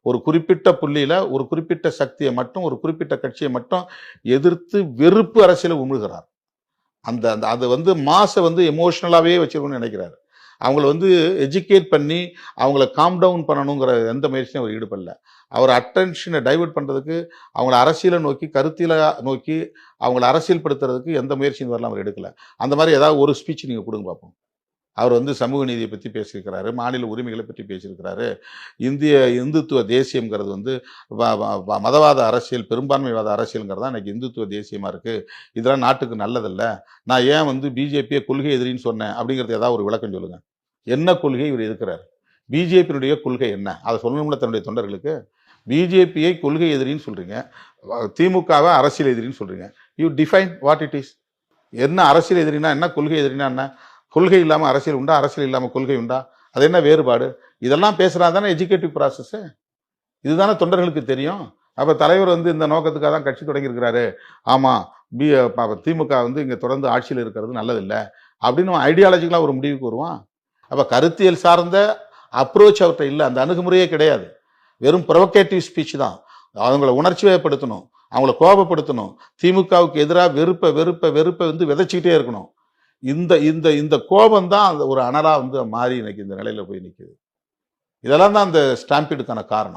ஒரு குறிப்பிட்ட புள்ளியில ஒரு குறிப்பிட்ட சக்தியை மட்டும் ஒரு குறிப்பிட்ட கட்சியை மட்டும் எதிர்த்து வெறுப்பு அரசியலை உமிழ்கிறார். அந்த அந்த அது வந்து மாசை வந்து எமோஷனலாவே வச்சிருக்கணும்னு நினைக்கிறாரு. அவங்கள வந்து எஜுகேட் பண்ணி அவங்கள காம் டவுன் பண்ணணுங்கிற எந்த முயற்சியும் அவர் ஈடுபடல. அவர் அட்டென்ஷனை டைவர்ட் பண்றதுக்கு, அவங்கள அரசியலை நோக்கி கருத்தியல நோக்கி அவங்கள அரசியல் படுத்துறதுக்கு எந்த முயற்சியும் வரலாம் அவர் எடுக்கல. அந்த மாதிரி ஏதாவது ஒரு ஸ்பீச் நீங்க கொடுங்க பார்ப்போம். அவர் வந்து சமூக நீதியை பற்றி பேசியிருக்கிறாரு, மாநில உரிமைகளை பற்றி பேசியிருக்கிறாரு. இந்துத்துவ தேசியம்ங்கிறது வந்து மதவாத அரசியல், பெரும்பான்மைவாத அரசியல்ங்கிறது தான் இன்னைக்கு இந்துத்துவ தேசியமா இருக்கு. இதெல்லாம் நாட்டுக்கு நல்லதில்ல. நான் ஏன் வந்து பிஜேபியை கொள்கை எதிரின்னு சொன்னேன் அப்படிங்கிறது ஏதாவது ஒரு விளக்கம் சொல்லுங்க. என்ன கொள்கை இவர் எதிர்க்கிறார்? பிஜேபியினுடைய கொள்கை என்ன? அதை சொல்லணும்ல தன்னுடைய தொண்டர்களுக்கு. பிஜேபியை கொள்கை எதிரின்னு சொல்றீங்க, திமுகவை அரசியல் எதிரின்னு சொல்றீங்க. You define what it is. என்ன அரசியல் எதிரினா என்ன, கொள்கை எதிரினா என்ன? கொள்கை இல்லாமல் அரசியல் உண்டா, அரசியல் இல்லாமல் கொள்கை உண்டா? அது என்ன வேறுபாடு? இதெல்லாம் பேசுறா தானே எஜுகேட்டிவ் ப்ராசஸ். இதுதானே தொண்டர்களுக்கு தெரியும். அப்ப தலைவர் வந்து இந்த நோக்கத்துக்காக தான் கட்சி தொடங்கியிருக்கிறாரு. ஆமா, திமுக வந்து இங்க தொடர்ந்து ஆட்சியில் இருக்கிறது நல்லதில்லை அப்படின்னு ஐடியாலஜிக்கலா ஒரு முடிவுக்கு வருவான். அப்ப கருத்தியல் சார்ந்த அப்ரோச் அவர்கிட்ட இல்லை, அந்த அணுகுமுறையே கிடையாது. வெறும் ப்ரொவோகேட்டிவ் ஸ்பீச் தான். அவங்கள உணர்ச்சி வயப்படுத்தணும், அவங்கள கோபப்படுத்தணும், திமுகவுக்கு எதிராக வெறுப்பை வெறுப்பை வெறுப்பை வந்து விதைச்சிக்கிட்டே இருக்கணும். இந்த இந்த இந்த கோபம் தான் ஒரு அனலா வந்து மாறி இன்னைக்கு இந்த நிலையில போய் நிற்குது. இதெல்லாம் தான் அந்த ஸ்டாம்பீடுக்கான காரணம்.